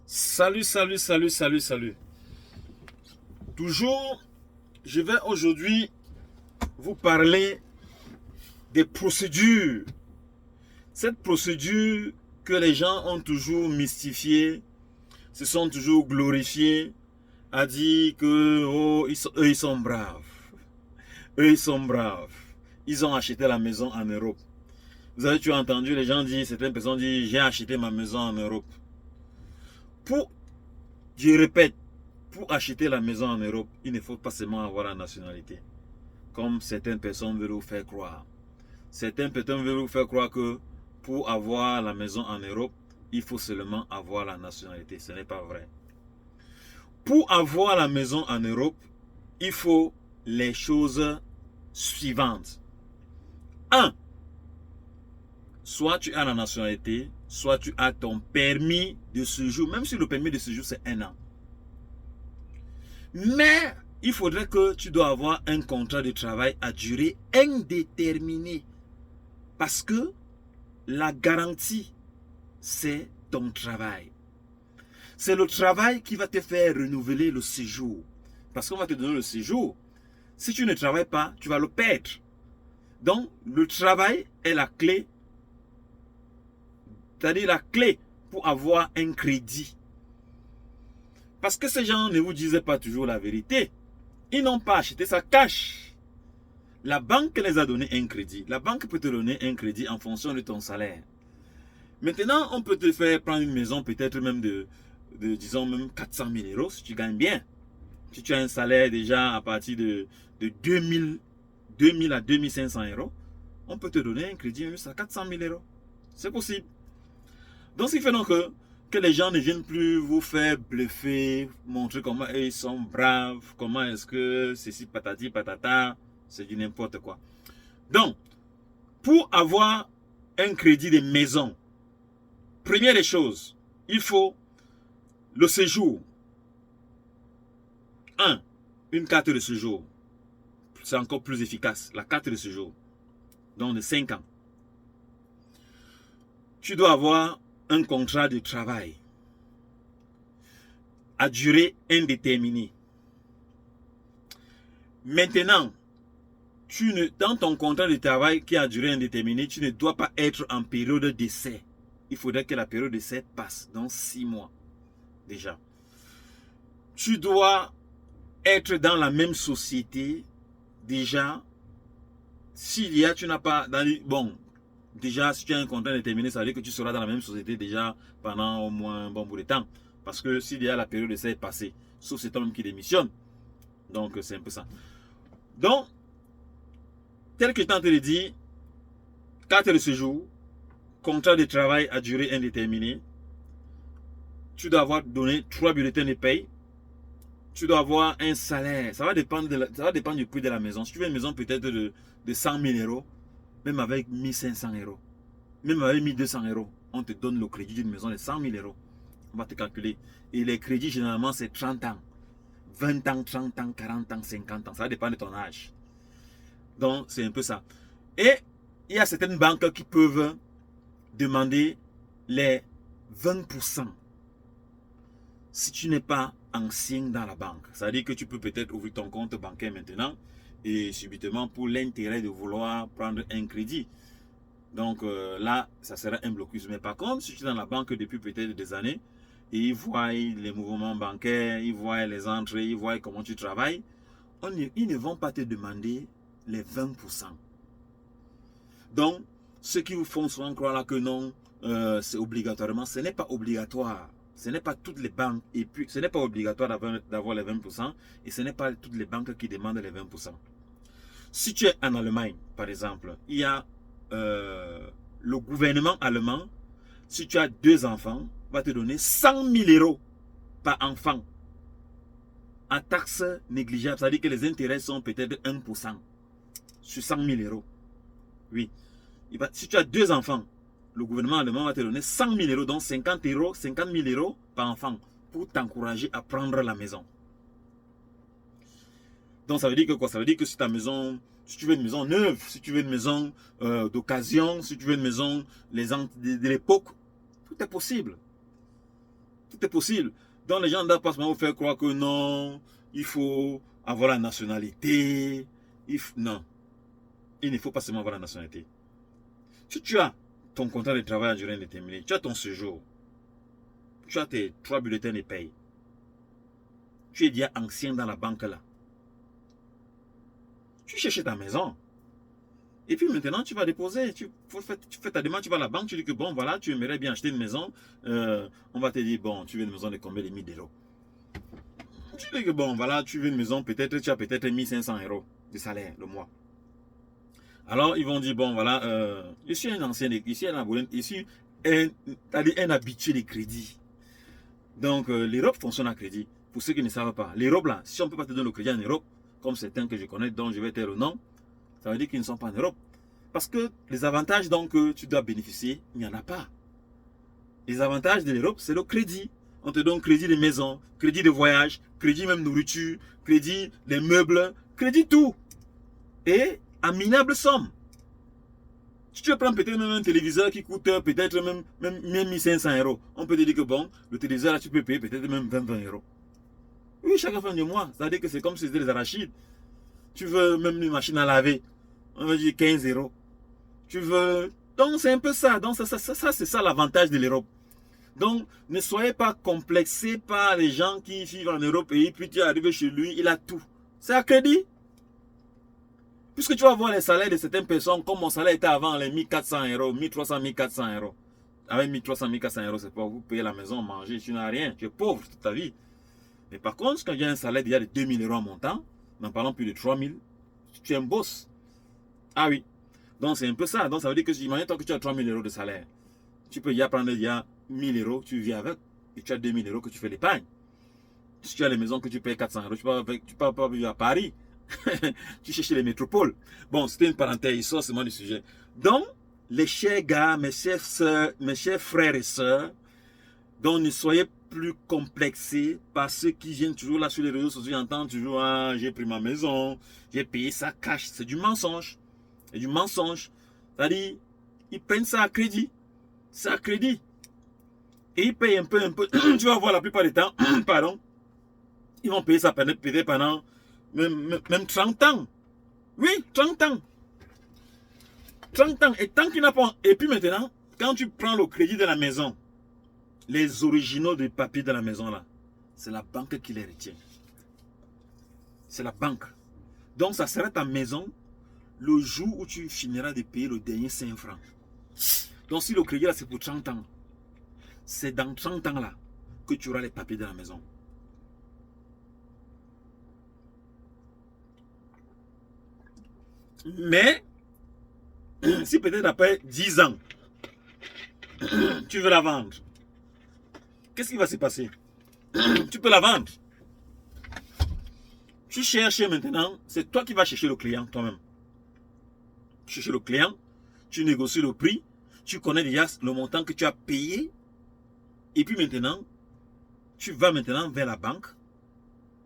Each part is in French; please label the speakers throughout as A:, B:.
A: Salut, salut, salut, salut, salut. Toujours, je vais aujourd'hui vous parler des procédures. Cette procédure que les gens ont toujours mystifiée, se sont toujours glorifiés, a dit que eux, ils sont braves. Eux, ils sont braves. Ils ont acheté la maison en Europe. Vous avez toujours entendu les gens dire, certaines personnes disent, j'ai acheté ma maison en Europe. Pour, je répète, pour acheter la maison en Europe, il ne faut pas seulement avoir la nationalité, comme certaines personnes veulent vous faire croire. Certaines personnes veulent vous faire croire que pour avoir la maison en Europe, il faut seulement avoir la nationalité. Ce n'est pas vrai. Pour avoir la maison en Europe, il faut les choses suivantes. 1. Soit tu as la nationalité, soit tu as ton permis de séjour. Même si le permis de séjour, c'est 1 an. Mais il faudrait que tu dois avoir un contrat de travail à durée indéterminée. Parce que la garantie, c'est ton travail. C'est le travail qui va te faire renouveler le séjour. Parce qu'on va te donner le séjour. Si tu ne travailles pas, tu vas le perdre. Donc, le travail est la clé. C'est-à-dire la clé pour avoir un crédit. Parce que ces gens ne vous disaient pas toujours la vérité. Ils n'ont pas acheté ça cash. La banque les a donné un crédit. La banque peut te donner un crédit en fonction de ton salaire. Maintenant, on peut te faire prendre une maison peut-être même disons même 400 000 euros si tu gagnes bien. Si tu as un salaire déjà à partir de 2000 à 2500 euros, on peut te donner un crédit même à 400 000 euros. C'est possible. Donc, ce qui fait donc que les gens ne viennent plus vous faire bluffer, montrer comment ils sont braves, comment est-ce que ceci patati patata, c'est du n'importe quoi. Donc, pour avoir un crédit de maison, première des choses, il faut le séjour. 1. Une carte de séjour. C'est encore plus efficace. La carte de séjour. Donc de 5 ans. Tu dois avoir un contrat de travail à durée indéterminée. Maintenant, dans ton contrat de travail qui a durée indéterminée, tu ne dois pas être en période d'essai. Il faudrait que la période d'essai passe dans 6 mois déjà. Tu dois être dans la même société déjà. S'il y a, tu n'as pas... Bon, déjà, si tu as un contrat déterminé, ça veut dire que tu seras dans la même société déjà pendant au moins un bon bout de temps. Parce que s'il y a la période d'essai est passée, sauf c'est toi-même qui démissionne. Donc, c'est un peu ça. Donc, tel que je t'ai dit, carte de séjour, contrat de travail à durée indéterminée, tu dois avoir donné 3 bulletins de paye, tu dois avoir un salaire. Ça va dépendre, du prix de la maison. Si tu veux une maison peut-être de 100 000 euros, même avec 1500 euros, même avec 1200 euros, on te donne le crédit d'une maison de 100 000 euros. On va te calculer. Et les crédits, généralement, c'est 30 ans. 20 ans, 30 ans, 40 ans, 50 ans. Ça va dépendre de ton âge. Donc, c'est un peu ça. Et il y a certaines banques qui peuvent demander les 20% si tu n'es pas ancien dans la banque. Ça veut dire que tu peux peut-être ouvrir ton compte bancaire maintenant et subitement pour l'intérêt de vouloir prendre un crédit. Donc là, ça sera un blocus. Mais par contre, si tu es dans la banque depuis peut-être des années, et ils voient les mouvements bancaires, ils voient les entrées, ils voient comment tu travailles, ils ne vont pas te demander les 20%. Donc, ceux qui vous font souvent croire là que non, c'est obligatoirement, ce n'est pas obligatoire. Ce n'est pas toutes les banques, et puis ce n'est pas obligatoire d'avoir les 20%, et ce n'est pas toutes les banques qui demandent les 20%. Si tu es en Allemagne, par exemple, il y a le gouvernement allemand, si tu as 2 enfants, va te donner 100 000 euros par enfant en taxes négligeables. C'est-à-dire que les intérêts sont peut-être 1% sur 100 000 euros. Oui. Si tu as 2 enfants, le gouvernement allemand va te donner 100 000 euros, donc 50 000 euros par enfant pour t'encourager à prendre la maison. Donc ça veut dire que quoi? Ça veut dire que si ta maison, si tu veux une maison neuve, si tu veux une maison d'occasion, si tu veux une maison de l'époque, tout est possible. Tout est possible. Donc les gens ne doivent pas seulement vous faire croire que non, il faut avoir la nationalité. Non, il ne faut pas seulement avoir la nationalité. Si tu as ton contrat de travail à durée indéterminée, tu as ton séjour, tu as tes 3 bulletins de paye, tu es déjà ancien dans la banque là, tu cherches ta maison. Et puis maintenant, tu vas déposer, tu fais ta demande, tu vas à la banque, tu dis que bon, voilà, tu aimerais bien acheter une maison. On va te dire, bon, tu veux une maison de combien de 1000 euros. Tu dis que bon, voilà, tu veux une maison, peut-être, tu as peut-être 1500 euros de salaire le mois. Alors, ils vont dire, bon, voilà, je suis un ancien, ici un abonné, ici un habitué des crédits. Donc, l'Europe fonctionne à crédit. Pour ceux qui ne savent pas, l'Europe là, si on ne peut pas te donner le crédit en Europe, comme certains que je connais, dont je vais taire le nom, ça veut dire qu'ils ne sont pas en Europe. Parce que les avantages dont tu dois bénéficier, il n'y en a pas. Les avantages de l'Europe, c'est le crédit. On te donne crédit de maison, crédit de voyage, crédit même nourriture, crédit des meubles, crédit tout. Et à minable somme. Si tu veux prendre peut-être même un téléviseur qui coûte peut-être même 1500 euros, on peut te dire que bon, le téléviseur là, tu peux payer peut-être même 20 euros. Oui, chaque fin de mois. C'est-à-dire que c'est comme si c'était des arachides. Tu veux même une machine à laver, on va dire 15 euros. Tu veux... Donc c'est un peu ça. Donc ça c'est ça l'avantage de l'Europe. Donc ne soyez pas complexés par les gens qui vivent en Europe et puis tu arrives chez lui, il a tout. C'est à crédit. Puisque tu vas voir les salaires de certaines personnes, comme mon salaire était avant les 1400 euros, 1300, 1400 euros. Avec 1300, 1400 euros, c'est pour vous payer la maison, manger, tu n'as rien, tu es pauvre toute ta vie. Mais par contre, quand il y a un salaire déjà de 2000 euros en montant, n'en parlons plus de 3000, tu es un boss. Ah oui. Donc c'est un peu ça. Donc ça veut dire que si imagine toi que tu as 3000 euros de salaire, tu peux y prendre il y a 1000 euros, tu vis avec, et tu as 2000 euros que tu fais l'épargne. Si tu as les maisons que tu payes 400 euros, tu ne peux pas vivre à Paris. Tu cherches les métropoles. Bon, c'était une parenthèse, il sort seulement du sujet. Donc, les chers gars, mes chers soeurs, mes chers frères et sœurs, donc ne soyez plus complexés par ceux qui viennent toujours là sur les réseaux sociaux, entendent toujours, ah, j'ai pris ma maison, j'ai payé ça cash. C'est du mensonge. C'est du mensonge. C'est-à-dire, ils prennent ça à crédit. C'est à crédit. Et ils payent un peu. Tu vas voir la plupart du temps, pardon, ils vont payer ça peut-être pendant même 30 ans. Oui, 30 ans. 30 ans. Et tant qu'il n'a pas... Et puis maintenant, quand tu prends le crédit de la maison, les originaux des papiers de la maison là, c'est la banque qui les retient. C'est la banque. Donc ça sera ta maison le jour où tu finiras de payer le dernier 5 francs. Donc si le crédit là c'est pour 30 ans, c'est dans 30 ans là que tu auras les papiers de la maison. Mais, si peut-être après 10 ans, tu veux la vendre, qu'est-ce qui va se passer? Tu peux la vendre. Tu cherches maintenant, c'est toi qui vas chercher le client toi-même. Tu cherches le client, tu négocies le prix, tu connais déjà le montant que tu as payé. Et puis maintenant, tu vas maintenant vers la banque.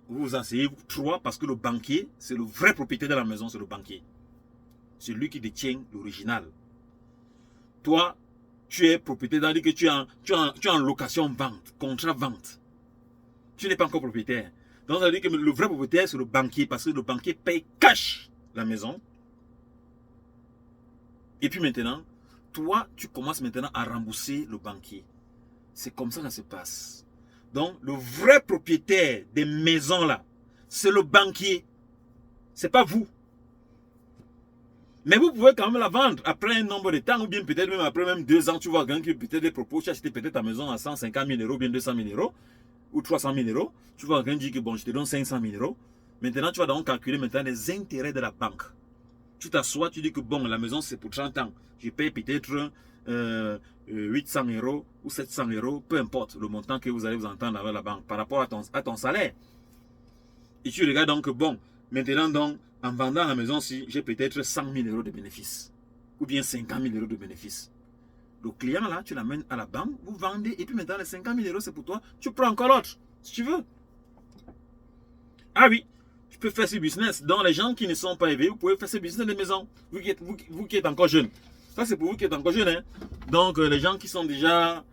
A: Vous vous asseyez, vous trois, parce que le banquier, c'est le vrai propriétaire de la maison, c'est le banquier. C'est lui qui détient l'original. Toi, tu es propriétaire, c'est-à-dire que tu es en location-vente, contrat-vente. Tu n'es pas encore propriétaire. Donc, ça veut dire que le vrai propriétaire, c'est le banquier, parce que le banquier paye cash la maison. Et puis maintenant, toi, tu commences maintenant à rembourser le banquier. C'est comme ça que ça se passe. Donc, le vrai propriétaire des maisons là, c'est le banquier. C'est pas vous. Mais vous pouvez quand même la vendre après un nombre de temps, ou bien peut-être même après même 2 ans, tu vois quelqu'un qui peut-être des propos, tu as acheté peut-être ta maison à 150 000 euros, bien 200 000 euros, ou 300 000 euros. Tu vois quelqu'un dire que bon, je te donne 500 000 euros. Maintenant, tu vas donc calculer maintenant les intérêts de la banque. Tu t'assois, tu dis que bon, la maison c'est pour 30 ans. Je paye peut-être 800 euros ou 700 euros, peu importe le montant que vous allez vous entendre avec la banque par rapport à ton salaire. Et tu regardes donc, bon, maintenant donc, en vendant la maison, si j'ai peut-être 100 000 euros de bénéfices, ou bien 50 000 euros de bénéfices. Le client là, tu l'amènes à la banque, vous vendez, et puis maintenant les 50 000 euros c'est pour toi, tu prends encore l'autre, si tu veux. Ah oui, tu peux faire ce business. Donc les gens qui ne sont pas éveillés, vous pouvez faire ce business de maison, vous qui êtes encore jeune. Ça c'est pour vous qui êtes encore jeune. Hein? Donc les gens qui sont déjà